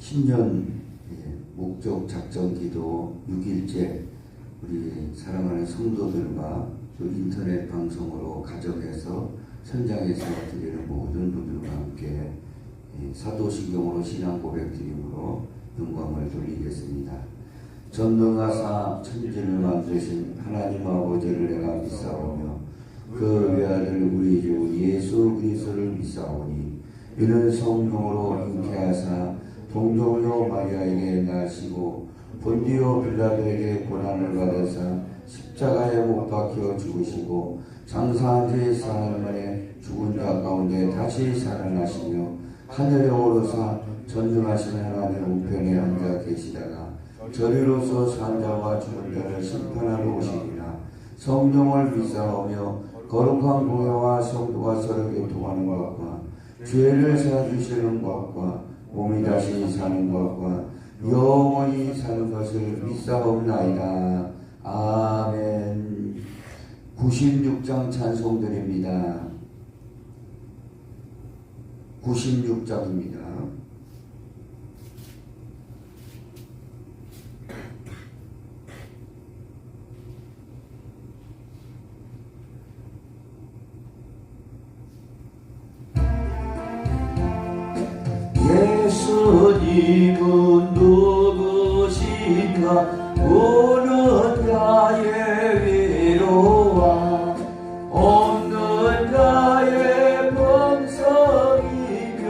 신년 목적 작전 기도 6일째 우리 사랑하는 성도들과 또 인터넷 방송으로 가정에서 현장에서 드리는 모든 분들과 함께 사도신경으로 신앙 고백 드림으로 영광을 돌리겠습니다. 전능하사 천지를 만드신 하나님 아버지를 내가 믿사오며 그 외아들 우리 주 예수 그리스도를 믿사오니 이는 성령으로 잉태하사 동정녀 마리아에게 나시고 본디오 빌라도에게 고난을 받으사 십자가에 못 박혀 죽으시고 장사한 지 사흘 만에 죽은 자 가운데 다시 살아나시며 하늘에 오르사 전능하신 하나님 우편에 앉아 계시다가 저리로서 산 자와 죽은 자를 심판하러 오시리라. 성령을 믿사오며 거룩한 공회와 성도가 서로 교통하는 것과 죄를 사주시는 것과 몸이 다시 사는 것과 영원히 사는 것을 믿사옵나이다. 아멘. 96장 찬송드립니다. 96장입니다. 예수님은 누구신가 우는 자의 위로와 없는 자의 번성이며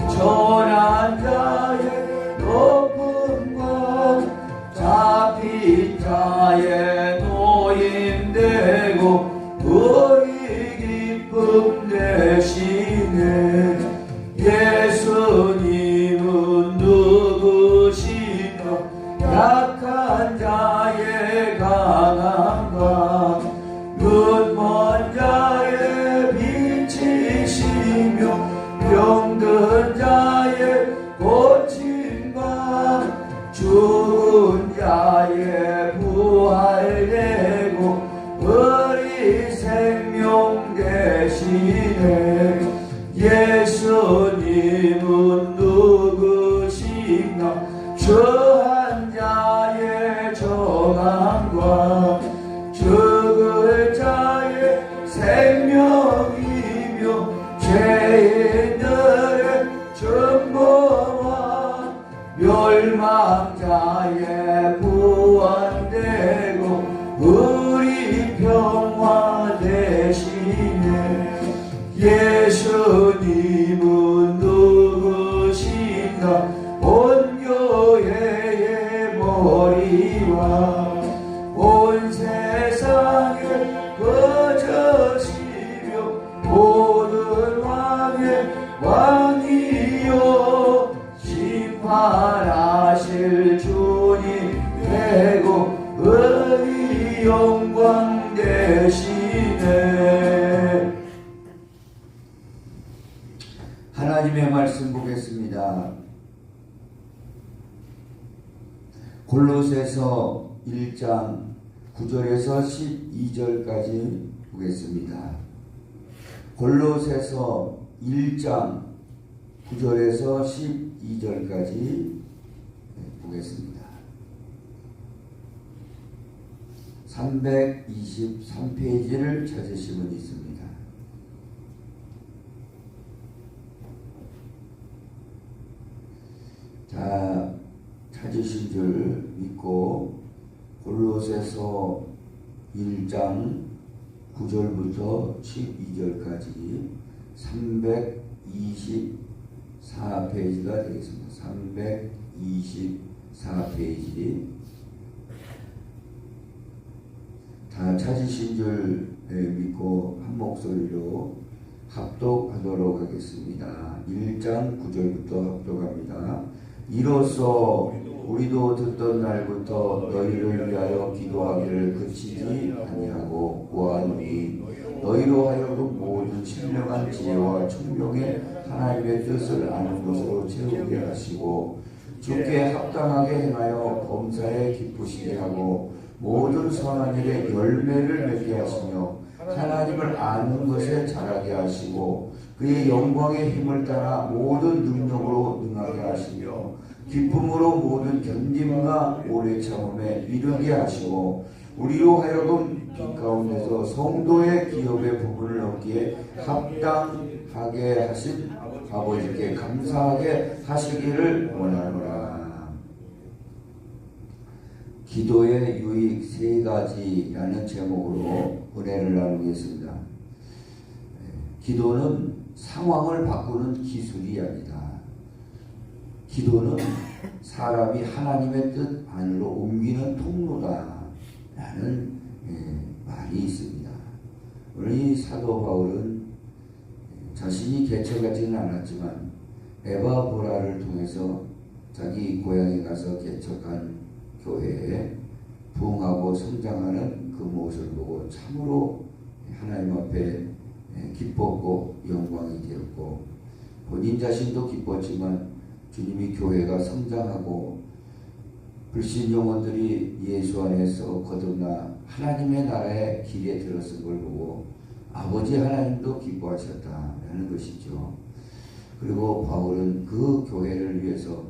전한 자의 높음과 잡힌 자의 노임되고 우리 기쁨 되시네. 예수님은 누구신가 약한 자의 강함과 눈먼 자의 빛이시며 병든 자의 고침과 죽은 자의 부활되고 우리 생명 되시네. 예수님은 누구신가 처한 자의 정함과 죽을 자의 생명이며 죄인들의 전부와 멸망자의 구원되고 우리 평화 되시네. 예수님은 누구신가 온 교회의 머리와 온 세상의 거저시며 모든 왕의 왕이요 심판하실 주님 되고 의리 영광 되시네. 하나님의 말씀 보겠습니다. 골로새서 1장 9절에서 12절까지 보겠습니다. 골로새서 1장 9절에서 12절까지 보겠습니다. 323페이지를 찾으시면 있습니다. 자, 찾으신 줄 믿고 골로새서 1장 9절부터 12절까지 324페이지가 되겠습니다. 324페이지 다 찾으신 줄 믿고 한 목소리로 합독하도록 하겠습니다. 1장 9절부터 합독합니다. 이로써 우리도 듣던 날부터 너희를 위하여 기도하기를 그치지 아니하고 구하노니 너희로 하여금 모든 신령한 지혜와 총명의 하나님의 뜻을 아는 것으로 채우게 하시고 주께 합당하게 행하여 범사에 기쁘시게 하고 모든 선한 일에 열매를 맺게 하시며 하나님을 아는 것에 자라게 하시고 그의 영광의 힘을 따라 모든 능력으로 능하게 하시며 기쁨으로 모든 견딤과 오래 참음에 이르게 하시고 우리로 하여금 빛 가운데서 성도의 기업의 부분을 얻기에 합당하게 하신 아버지께 감사하게 하시기를 원하노라. 기도의 유익 세 가지라는 제목으로 은혜를 나누겠습니다. 기도는 상황을 바꾸는 기술이 아니다. 기도는 사람이 하나님의 뜻 안으로 옮기는 통로다 라는 말이 있습니다. 오늘 이 사도 바울은 자신이 개척하지는 않았지만 에바보라를 통해서 자기 고향에 가서 개척한 교회에 부흥하고 성장하는 그 모습을 보고 참으로 하나님 앞에 기뻤고 영광이 되었고 본인 자신도 기뻤지만 주님이 교회가 성장하고 불신 영혼들이 예수 안에서 거듭나 하나님의 나라의 길에 들어선 걸 보고 아버지 하나님도 기뻐하셨다라는 것이죠. 그리고 바울은 그 교회를 위해서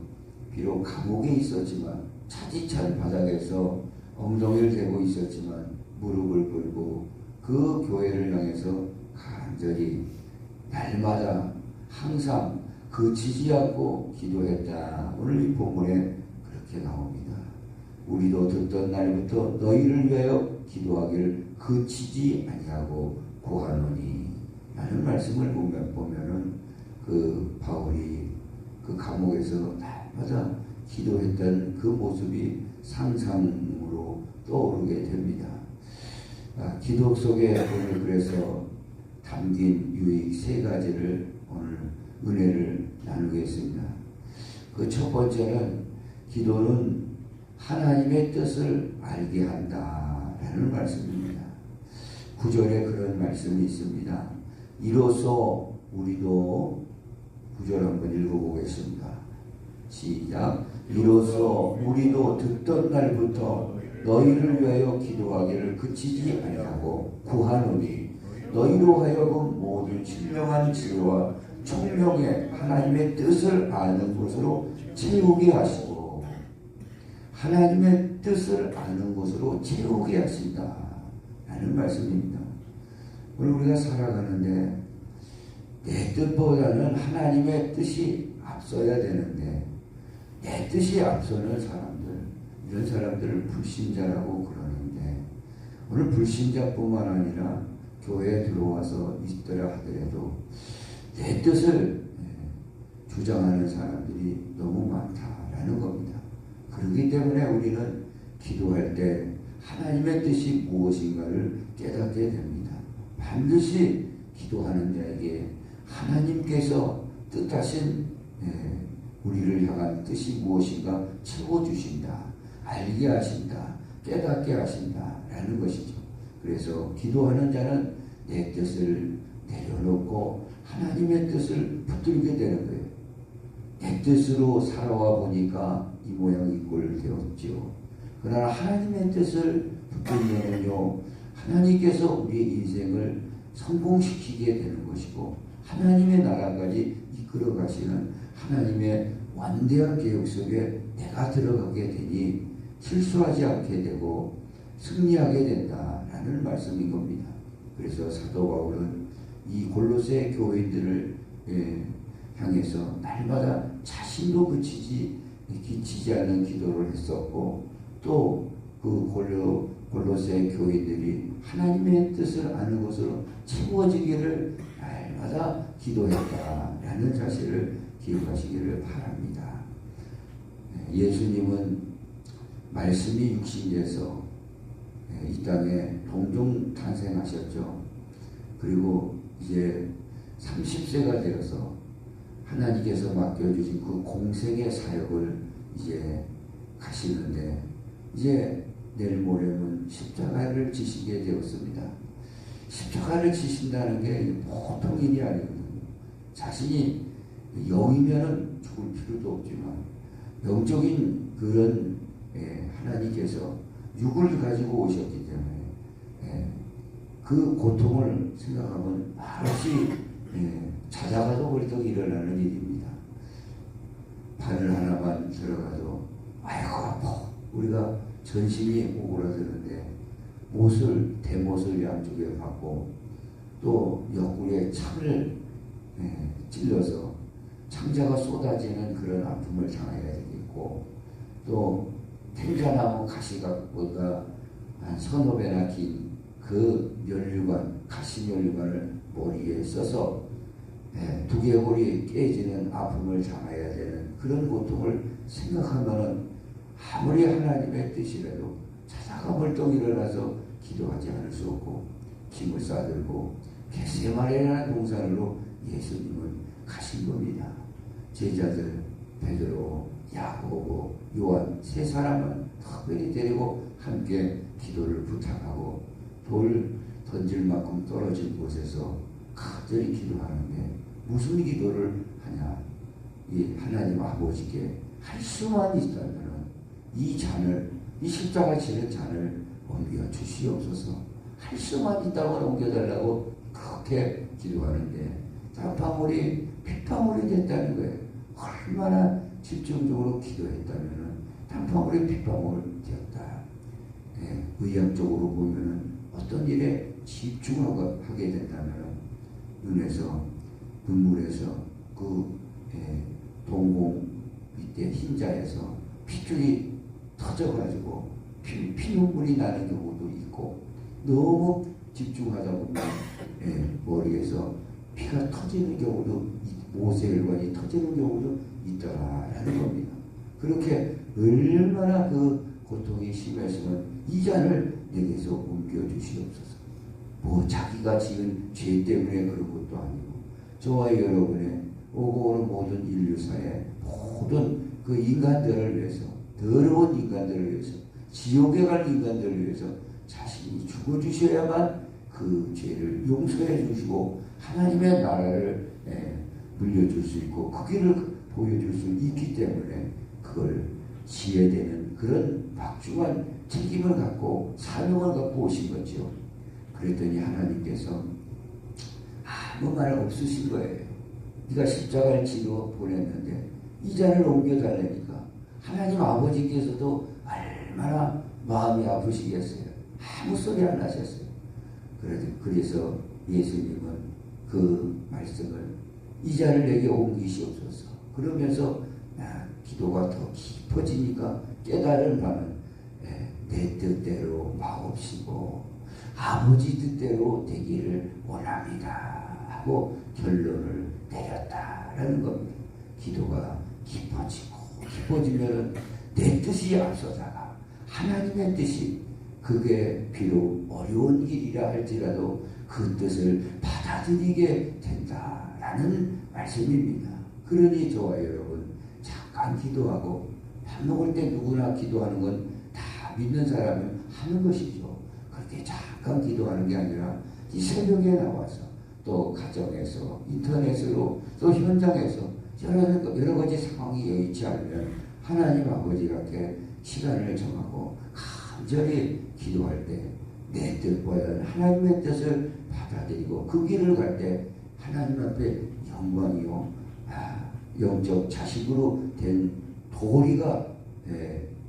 비록 감옥에 있었지만 차디찬 바닥에서 엉덩이를 대고 있었지만 무릎을 꿇고 그 교회를 향해서 간절히 날마다 항상 그치지 않고 기도했다. 오늘 이 본문에 그렇게 나옵니다. 우리도 듣던 날부터 너희를 위하여 기도하기를 그치지 아니하고 구하노니 라는 말씀을 보면은 그 바울이 그 감옥에서 날마다 기도했던 그 모습이 상상으로 떠오르게 됩니다. 기도 속에 오늘 그래서 담긴 유익 세 가지를 오늘 은혜를 나누겠습니다. 그 첫 번째는 기도는 하나님의 뜻을 알게 한다라는 말씀입니다. 9절에 그런 말씀이 있습니다. 이로써 우리도 9절 한번 읽어보겠습니다. 시작. 이로써 우리도 듣던 날부터 너희를 위하여 기도하기를 그치지 아니하고 구하노니 너희로 하여금 모든 신령한 지혜와 총명의 하나님의 뜻을 아는 것으로 채우게 하시고 하나님의 뜻을 아는 것으로 채우게 하신다 라는 말씀입니다. 오늘 우리가 살아가는데 내 뜻보다는 하나님의 뜻이 앞서야 되는데 내 뜻이 앞서는 사람들, 이런 사람들을 불신자라고 그러는데 오늘 불신자뿐만 아니라 교회에 들어와서 있더라 하더라도 내 뜻을 주장하는 사람들이 너무 많다라는 겁니다. 그렇기 때문에 우리는 기도할 때 하나님의 뜻이 무엇인가를 깨닫게 됩니다. 반드시 기도하는 자에게 하나님께서 뜻하신 우리를 향한 뜻이 무엇인가 채워주신다, 알게 하신다, 깨닫게 하신다라는 것이죠. 그래서 기도하는 자는 내 뜻을 내려놓고 하나님의 뜻을 붙들게 되는 거예요. 내 뜻으로 살아와 보니까 이 모양 이 꼴 되었죠. 그러나 하나님의 뜻을 붙들면요, 하나님께서 우리의 인생을 성공시키게 되는 것이고 하나님의 나라까지 이끌어 가시는 하나님의 완대한 계획 속에 내가 들어가게 되니 실수하지 않게 되고 승리하게 된다라는 말씀인 겁니다. 그래서 사도 바울은 이 골로새 교회들을 향해서 날마다 자신도 그치지 않는 기도를 했었고 또 그 골로새 교회들이 하나님의 뜻을 아는 것으로 채워지기를 날마다 기도했다라는 사실을 기억하시기를 바랍니다. 예수님은 말씀이 육신돼서 이 땅에 동종 탄생하셨죠. 그리고 이제 30세가 되어서 하나님께서 맡겨주신 그 공생의 사역을 이제 가시는데 이제 내일 모레면 십자가를 지시게 되었습니다. 십자가를 지신다는 게 보통 일이 아니거든요. 자신이 영이면은 죽을 필요도 없지만 영적인 그런 하나님께서 육을 가지고 오셨기 때문에 그 고통을 생각하면 말없이 자다가도 벌떡 일어나는 일입니다. 바늘 하나만 들어가도 아이고 아파. 우리가 전신이 오그라드는데 대못을 양쪽에 받고 또 옆구리에 창을 찔러서 창자가 쏟아지는 그런 아픔을 당해야 되겠고, 또 탱자나무 가시각보다 한 서너 배나 긴 그 면류관, 가시면류관을 머리에 써서 두개골이 깨지는 아픔을 당해야 되는 그런 고통을 생각하면 아무리 하나님의 뜻이라도 자다가 벌떡 일어나서 기도하지 않을 수 없고, 힘을 싸들고 겟세마네라는 동산으로 예수님은 가신 겁니다. 제자들 베드로, 야고보, 요한 세 사람은 특별히 데리고 함께 기도를 부탁하고, 돌 던질 만큼 떨어진 곳에서 간절히 기도하는데 무슨 기도를 하냐? 이 하나님 아버지께 할 수만 있다면 이 잔을, 이 십자가 지는 잔을 옮겨 주시옵소서. 할 수만 있다면 옮겨달라고 그렇게 기도하는데 땀방울이 핏방울이 됐다는 거예요. 얼마나 집중적으로 기도했다면 땀방울이 핏방울 되었다. 의학적으로 보면은 어떤 일에 집중하게 된다면 눈에서, 눈물에서, 그 동공 밑에 흰자에서 핏줄이 터져가지고 피눈물이 나는 경우도 있고, 너무 집중하다 보면 머리에서 피가 터지는 경우도, 모세혈관이 터지는 경우도 있더라라는 겁니다. 그렇게 얼마나 그 고통이 심했으면 이 잔을 내게서 옮겨주시옵소서. 뭐 자기가 지은 죄 때문에 그런 것도 아니고, 저와 여러분의 오고 오는 모든 인류사의 모든 그 인간들을 위해서, 더러운 인간들을 위해서, 지옥에 갈 인간들을 위해서 자신이 죽어주셔야만 그 죄를 용서해 주시고 하나님의 나라를 물려줄 수 있고 그 길을 보여줄 수 있기 때문에 그걸 지혜되는 그런 막중한 책임을 갖고 사명을 갖고 오신 거죠. 그랬더니 하나님께서 아무 말 없으신 거예요. 네가 십자가를 지고 보냈는데 이 잔을 옮겨달라니까. 하나님 아버지께서도 얼마나 마음이 아프시겠어요. 아무 소리 안 하셨어요. 그래서 예수님은 그 말씀을 이 잔을 내게 옮기시옵소서. 그러면서 기도가 더 깊어지니까 깨달은 바는 내 뜻대로 마옵시고 아버지 뜻대로 되기를 원합니다 하고 결론을 내렸다라는 겁니다. 기도가 깊어지면 내 뜻이 앞서다가 하나님의 뜻이, 그게 비록 어려운 길이라 할지라도 그 뜻을 받아들이게 된다라는 말씀입니다. 그러니 저와 여러분 잠깐 기도하고, 밥 먹을 때 누구나 기도하는 건 다 믿는 사람은 하는 것이죠. 그렇게 잠깐 기도하는 게 아니라 이 새벽에 나와서 또 가정에서, 인터넷으로, 또 현장에서 여러 가지 상황이 여의치 않으면 하나님 아버지께 시간을 정하고 간절히 기도할 때 내 뜻보다는 하나님의 뜻을 받아들이고 그 길을 갈 때 하나님 앞에 영광이요, 영적 자식으로 된 도리가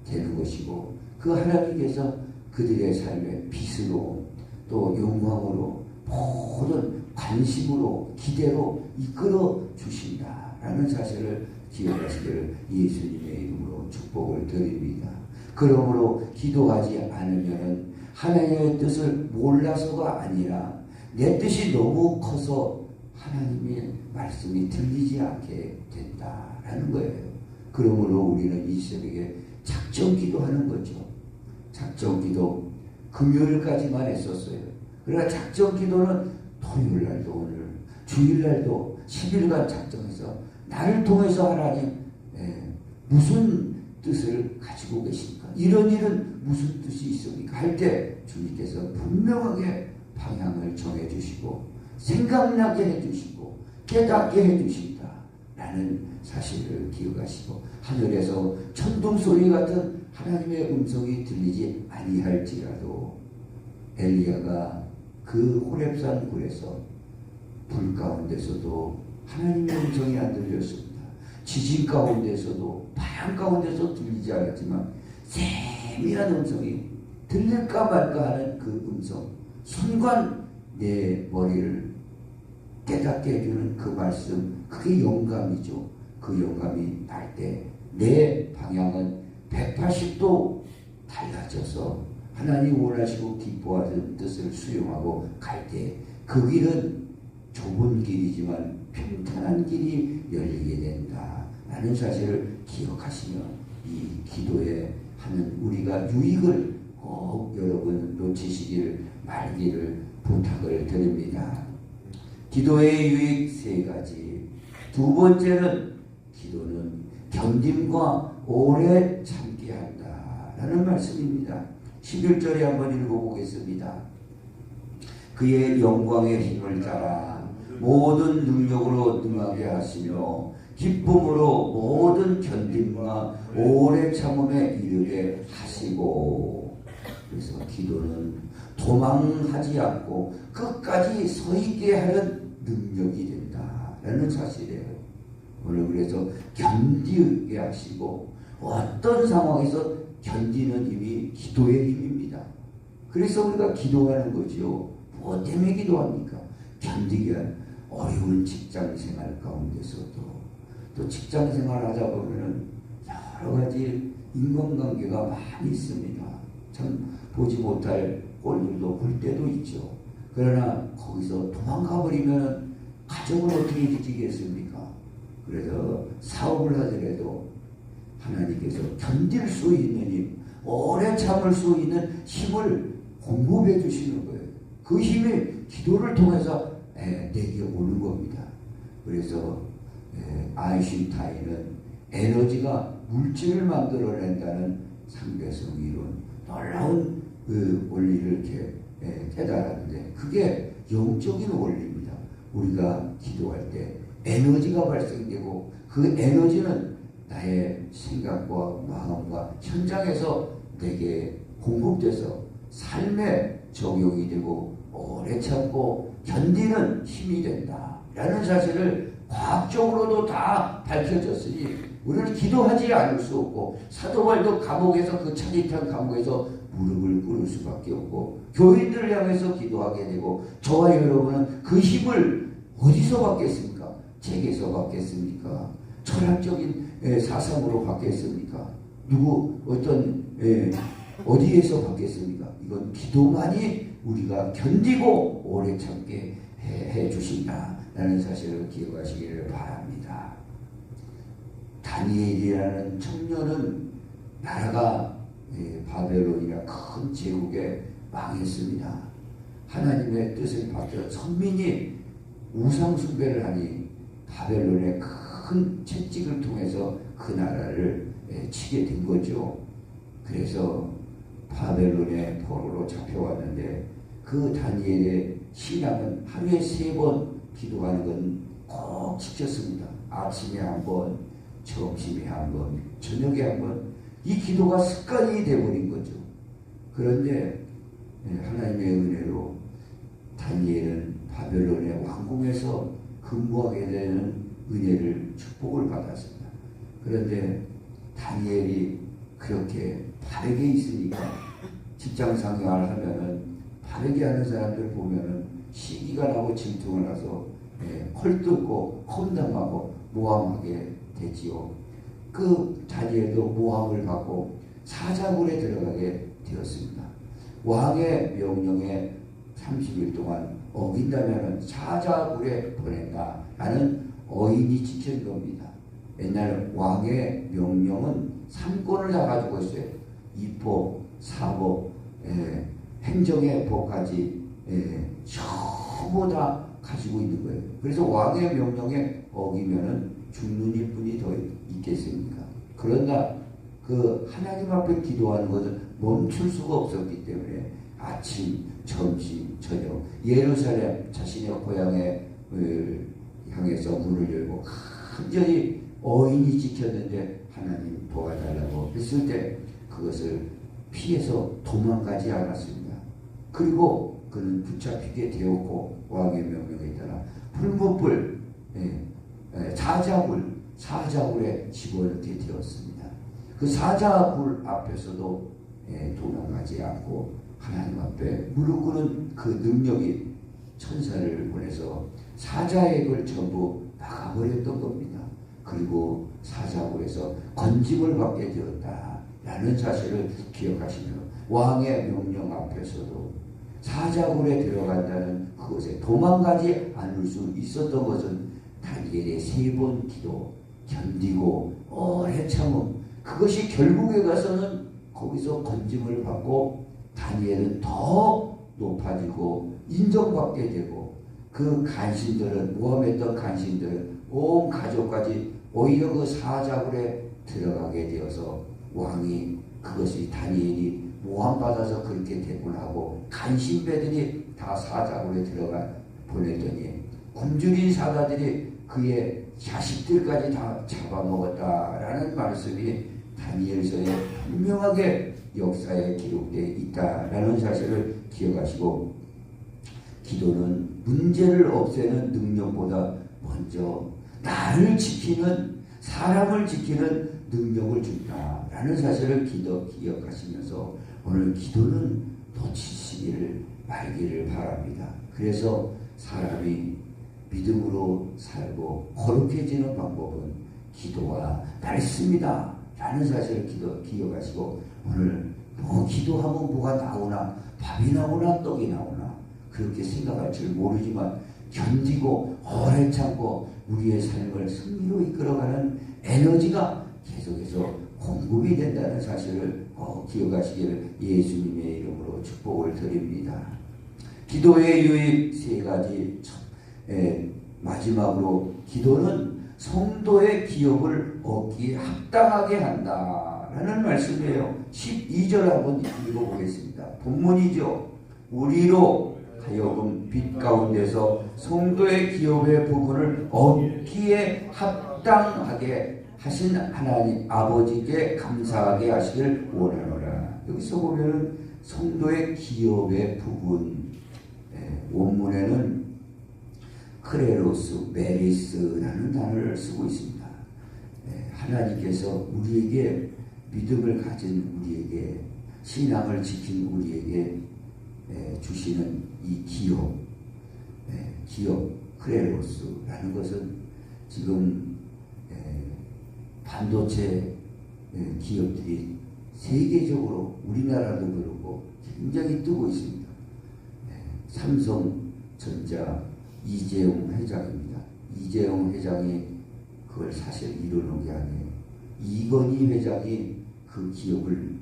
되는 것이고, 그 하나님께서 그들의 삶의 빛으로 또 영광으로 모든 관심으로 기대로 이끌어 주신다라는 사실을 기억하시기를 예수님의 이름으로 축복을 드립니다. 그러므로 기도하지 않으면 하나님의 뜻을 몰라서가 아니라 내 뜻이 너무 커서 하나님의 말씀이 들리지 않게 된다라는 거예요. 그러므로 우리는 이 새벽에 작정 기도하는 거죠. 작정 기도 금요일까지만 했었어요. 그러나 작정 기도는 토요일날도, 오늘 주일날도 10일간 작정해서 나를 통해서 하나님 무슨 뜻을 가지고 계십니까? 이런 일은 무슨 뜻이 있습니까? 할 때 주님께서 분명하게 방향을 정해주시고 생각나게 해주시고 깨닫게 해주신다 라는 사실을 기억하시고, 하늘에서 천둥소리 같은 하나님의 음성이 들리지 아니할지라도 엘리야가 그 호렙산 굴에서 불 가운데서도 하나님의 음성이 안 들렸습니다. 지진 가운데서도 바람 가운데서 들리지 않았지만 세미한 음성이 들릴까 말까 하는 그 음성, 순간 내 머리를 깨닫게 해주는 그 말씀, 그게 영감이죠. 그 영감이 날 때 내 방향은 180도 달라져서 하나님 원하시고 기뻐하는 뜻을 수용하고 갈 때 그 길은 좁은 길이지만 평탄한 길이 열리게 된다 라는 사실을 기억하시며 이 기도에 하는 우리가 유익을 꼭 여러분 놓치시길 말기를 부탁을 드립니다. 기도의 유익 세 가지. 두 번째는 기도는 견딤과 오래 참게 한다 라는 말씀입니다. 11절에 한번 읽어보겠습니다. 그의 영광의 힘을 따라 모든 능력으로 능하게 하시며 기쁨으로 모든 견딤과 오래 참음에 이르게 하시고. 그래서 기도는 도망하지 않고 끝까지 서 있게 하는 능력이 된다라는 사실이에요. 오늘 그래서 견디게 하시고 어떤 상황에서 견디는 힘이 기도의 힘입니다. 그래서 우리가 기도하는 거죠. 뭐 때문에 기도합니까? 견디게 한 어려운 직장생활 가운데서도 또 직장생활 하다 보면은 여러 가지 인간관계가 많이 있습니다. 참 보지 못할 꼴들도 볼 때도 있죠. 그러나 거기서 도망가 버리면 가정을 어떻게 지키겠습니까? 그래서 사업을 하더라도 하나님께서 견딜 수 있는 힘, 오래 참을 수 있는 힘을 공급해 주시는 거예요. 그 힘이 기도를 통해서 내게 오는 겁니다. 그래서 아인슈타인은 에너지가 물질을 만들어낸다는 상대성 이론, 놀라운 그 원리를 이렇게 깨달았는데 그게 영적인 원리입니다. 우리가 기도할 때 에너지가 발생되고 그 에너지는 나의 생각과 마음과 현장에서 내게 공급돼서 삶에 적용이 되고 오래 참고 견디는 힘이 된다라는 사실을 과학적으로도 다 밝혀졌으니 우리는 기도하지 않을 수 없고 사도 바울도 감옥에서 그 차디탄 감옥에서 무릎을 꿇을 수밖에 없고 교인들을 향해서 기도하게 되고 저와 여러분은 그 힘을 어디서 받겠습니까? 책에서 받겠습니까? 철학적인 사상으로 받겠습니까? 어디에서 받겠습니까? 이건 기도만이 우리가 견디고 오래 참게 해 주신다라는 사실을 기억하시기를 바랍니다. 다니엘이라는 청년은 나라가 바벨론이나 큰 제국에 망했습니다. 하나님의 뜻을 받들어 선민이 우상 숭배를 하니 바벨론의 큰 채찍을 통해서 그 나라를 치게 된 거죠. 그래서 바벨론의 포로로 잡혀왔는데 그 다니엘의 신앙은 하루에 3번 기도하는 건 꼭 지켰습니다. 아침에 한 번, 점심에 한 번, 저녁에 한 번. 이 기도가 습관이 되어버린 거죠. 그런데 하나님의 은혜로 다니엘은 바벨론의 왕궁에서 근무하게 되는 은혜를 축복을 받았습니다. 그런데 다니엘이 그렇게 바르게 있으니까 직장 생활을 하면은 바르게 하는 사람들 보면은 시기가 나고 질투가 나서 헐뜯고 험담하고 모함하게 되지요. 그 다니엘도 모함을 받고 사자굴에 들어가게 되었습니다. 왕의 명령에 30일 동안 어긴다면 사자굴에 보낸다라는 어인이 지킨 겁니다. 옛날 왕의 명령은 3권을 다 가지고 있어요. 이법, 사법, 행정의 법까지 전부 다 가지고 있는 거예요. 그래서 왕의 명령에 어기면은 죽는 일뿐이 더 있겠습니까? 그러나 그 하나님 앞에 기도하는 것은 멈출 수가 없었기 때문에 아침, 점심, 저녁 예루살렘 자신의 고향에 향해서 문을 열고 간절히 어인이 지켰는데 하나님 도와달라고 했을 때 그것을 피해서 도망가지 않았습니다. 그리고 그는 붙잡히게 되었고 왕의 명령에 따라 풀무불 사자굴에 집어넣게 되었습니다. 그 사자굴 앞에서도 도망가지 않고 하나님 앞에 무릎 꿇은 그 능력이 천사를 보내서 사자액을 전부 막아버렸던 겁니다. 그리고 사자굴에서 건짐을 받게 되었다라는 사실을 기억하시며 왕의 명령 앞에서도 사자굴에 들어간다는 그것에 도망가지 않을 수 있었던 것은 다니엘의 3번 기도, 견디고 오래 참음, 그것이 결국에 가서는 거기서 건짐을 받고 다니엘은 더 높아지고 인정받게 되고 그 간신들은, 모함했던 간신들은 온 가족까지 오히려 그 사자굴에 들어가게 되어서 왕이 그것이 다니엘이 모함받아서 그렇게 됐구나 하고 간신배들이 다 사자굴에 들어가 보냈더니 굶주린 사자들이 그의 자식들까지 다 잡아먹었다라는 말씀이 다니엘서에 분명하게 역사에 기록되어 있다라는 사실을 기억하시고, 기도는 문제를 없애는 능력보다 먼저 나를 지키는, 사람을 지키는 능력을 준다라는 사실을 기억하시면서 오늘 기도는 놓치시기를 말기를 바랍니다. 그래서 사람이 믿음으로 살고 거룩해지는 방법은 기도와 말씀이다 라는 사실을 기억하시고, 오늘 뭐 기도하면 뭐가 나오나, 밥이 나오나 떡이 나오나 그렇게 생각할 줄 모르지만 견디고 오래 참고 우리의 삶을 승리로 이끌어가는 에너지가 계속해서 공급이 된다는 사실을 기억하시기를 예수님의 이름으로 축복을 드립니다. 기도의 유익 3가지. 마지막으로 기도는 성도의 기업을 얻기에 합당하게 한다라는 말씀이에요. 12절 한번 읽어보겠습니다. 본문이죠. 우리로 하여금 빛 가운데서 성도의 기업의 부분을 얻기에 합당하게 하신 하나님 아버지께 감사하게 하시길 원하노라. 여기서 보면은 성도의 기업의 부분, 원문에는 크레로스, 메리스라는 단어를 쓰고 있습니다. 하나님께서 우리에게 믿음을 가진 우리에게, 신앙을 지킨 우리에게 주시는 이 기업, 크레로스라는 것은 지금 반도체 기업들이 세계적으로, 우리나라도 그렇고 굉장히 뜨고 있습니다. 삼성전자 이재용 회장입니다. 이재용 회장이 그걸 사실 이루는 게 아니에요. 이건희 회장이 그 기업을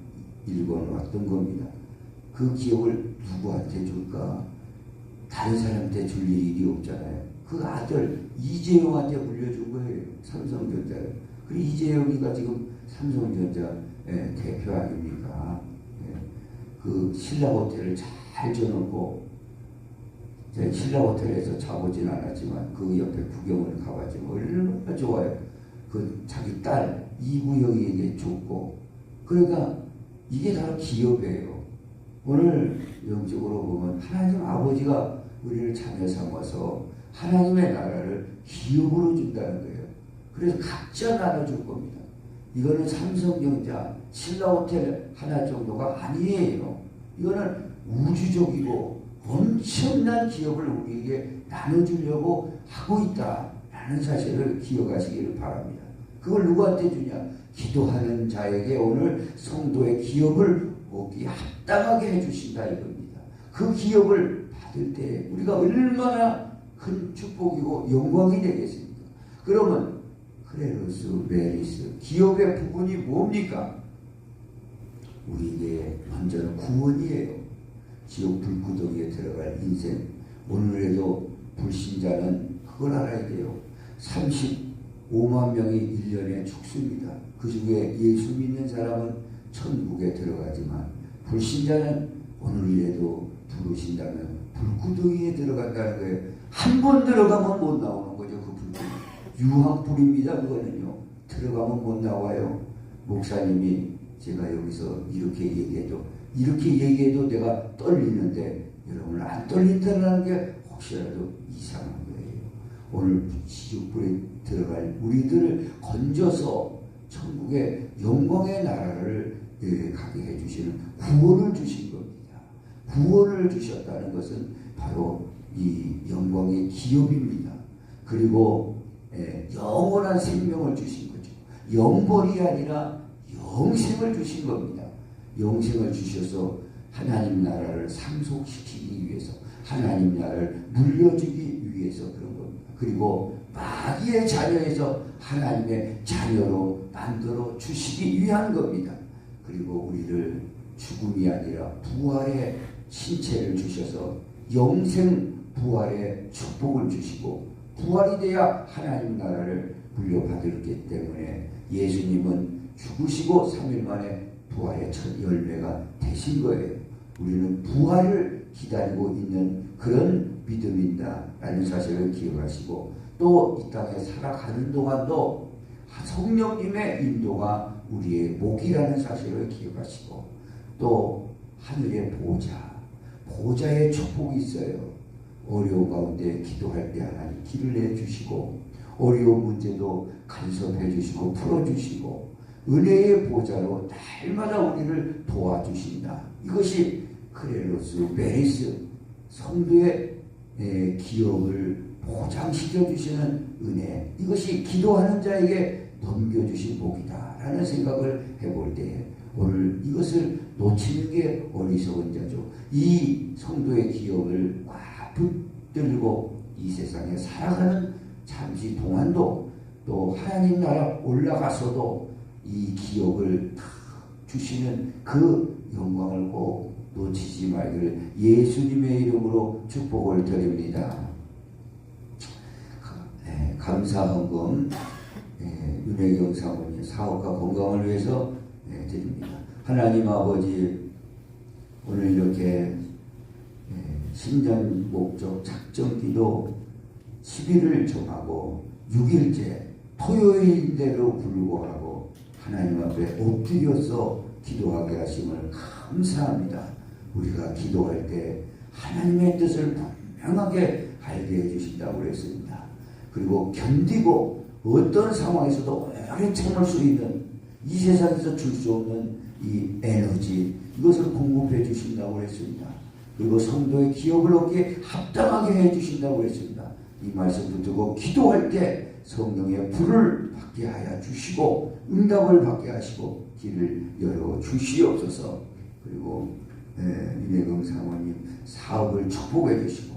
일궈놓았던 겁니다. 그 기업을 누구한테 줄까? 다른 사람한테 줄 일이 없잖아요. 그 아들 이재용한테 물려준 거예요. 삼성전자를. 그리고 이재용이가 지금 삼성전자 대표 아닙니까? 그 신라호텔을 잘 지어놓고, 제가 신라호텔에서 자보진 않았지만 그 옆에 구경을 가봤지만 얼마나 좋아요. 그 자기 딸 이구영이에게 줬고, 그러니까 이게 다 기업이에요. 오늘 영적으로 보면 하나님 아버지가 우리를 자녀 삼아서 하나님의 나라를 기업으로 준다는 거예요. 그래서 각자 나눠줄 겁니다. 이거는 삼성전자, 신라호텔 하나 정도가 아니에요. 이거는 우주적이고 엄청난 기업을 우리에게 나눠주려고 하고 있다라는 사실을 기억하시기를 바랍니다. 그걸 누구한테 주냐? 기도하는 자에게 오늘 성도의 기업을 얻기 합당하게 해주신다 이겁니다. 그 기업을 받을 때 우리가 얼마나 큰 축복이고 영광이 되겠습니까? 그러면 크레로스, 메리스, 기업의 부분이 뭡니까? 우리에게 먼저는 구원이에요. 지옥 불구덩이에 들어갈 인생. 오늘에도 불신자는 그걸 알아야 돼요. 35만 명이 1년에 죽습니다. 그 중에 예수 믿는 사람은 천국에 들어가지만 불신자는 오늘이라도 부르신다면 불구덩이에 들어간다는 거예요. 한 번 들어가면 못 나오는 거죠. 그 불구덩이. 유황불입니다. 그거는요. 들어가면 못 나와요. 목사님이 제가 여기서 이렇게 얘기해도 내가 떨리는데 여러분 안 떨린다는 게 혹시라도 이상한 거예요. 오늘 지옥불에 들어갈 우리들을 건져서 천국의 영광의 나라를 가게 해주시는 구원을 주신 겁니다. 구원을 주셨다는 것은 바로 이 영광의 기업입니다. 그리고 영원한 생명을 주신 거죠. 영벌이 아니라 영생을 주신 겁니다. 영생을 주셔서 하나님 나라를 상속시키기 위해서, 하나님 나라를 물려주기 위해서 그런 겁니다. 그리고 마귀의 자녀에서 하나님의 자녀로 만들어 주시기 위한 겁니다. 그리고 우리를 죽음이 아니라 부활의 신체를 주셔서 영생 부활의 축복을 주시고, 부활이 돼야 하나님 나라를 물려받았기 때문에 예수님은 죽으시고 3일 만에 부활의 첫 열매가 되신 거예요. 우리는 부활을 기다리고 있는 그런 믿음이다라는 사실을 기억하시고, 또 이 땅에 살아가는 동안도 성령님의 인도가 우리의 목이라는 사실을 기억하시고, 또 하늘의 보좌의 축복이 있어요. 어려운 가운데 기도할 때 하나님 길을 내주시고, 어려운 문제도 간섭해 주시고 풀어주시고, 은혜의 보좌로 날마다 우리를 도와주신다. 이것이 크레로스 메리스 성도의 기업을 보장시켜 주시는 은혜, 이것이 기도하는 자에게 넘겨주신 복이다 라는 생각을 해볼 때 오늘 이것을 놓치는 게 어리석은 자죠. 이 성도의 기업을 꽉 붙들고 이 세상에 살아가는 잠시 동안도, 또 하나님 나라 올라가서도 이 기업을 주시는 그 영광을 꼭 놓치지 말기를 예수님의 이름으로 축복을 드립니다. 감사헌금 윤혜경 사모님 사업과 건강을 위해서 드립니다. 하나님 아버지, 오늘 이렇게 신전 목적 작정기도 10일을 정하고 6일째 토요일인데도 불구하고 하나님 앞에 엎드려서 기도하게 하심을 감사합니다. 우리가 기도할 때 하나님의 뜻을 분명하게 알게 해주신다고 그랬습니다. 그리고 견디고 어떤 상황에서도 오래 참을 수 있는, 이 세상에서 줄 수 없는 이 에너지, 이것을 공급해 주신다고 했습니다. 그리고 성도의 기업을 얻기에 합당하게 해 주신다고 했습니다. 이 말씀 붙들고 기도할 때 성령의 불을 받게 하여 주시고, 응답을 받게 하시고 길을 열어 주시옵소서. 그리고 윤혜경 사모님 사업을 축복해 주시고,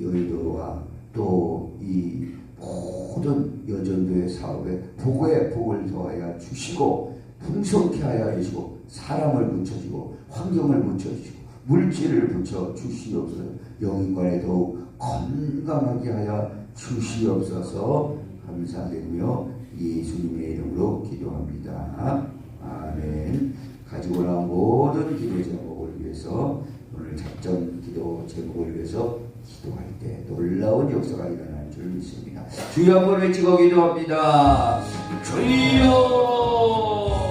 여의도와 또 이 모든 여전도의 사업에 복을 더하여 주시고, 풍성케 하여 주시고, 사람을 붙여주고 환경을 붙여주시고 물질을 붙여 주시옵소서. 영인관에 더욱 건강하게 하여 주시옵소서. 감사드리며 예수님의 이름으로 기도합니다. 아멘. 가지고 나온 모든 기도 제목을 위해서, 오늘 작전 기도 제목을 위해서 기도할 때 놀라운 역사가 일어날 줄 믿습니다. 주여 한번 외치고 기도합니다. 주여.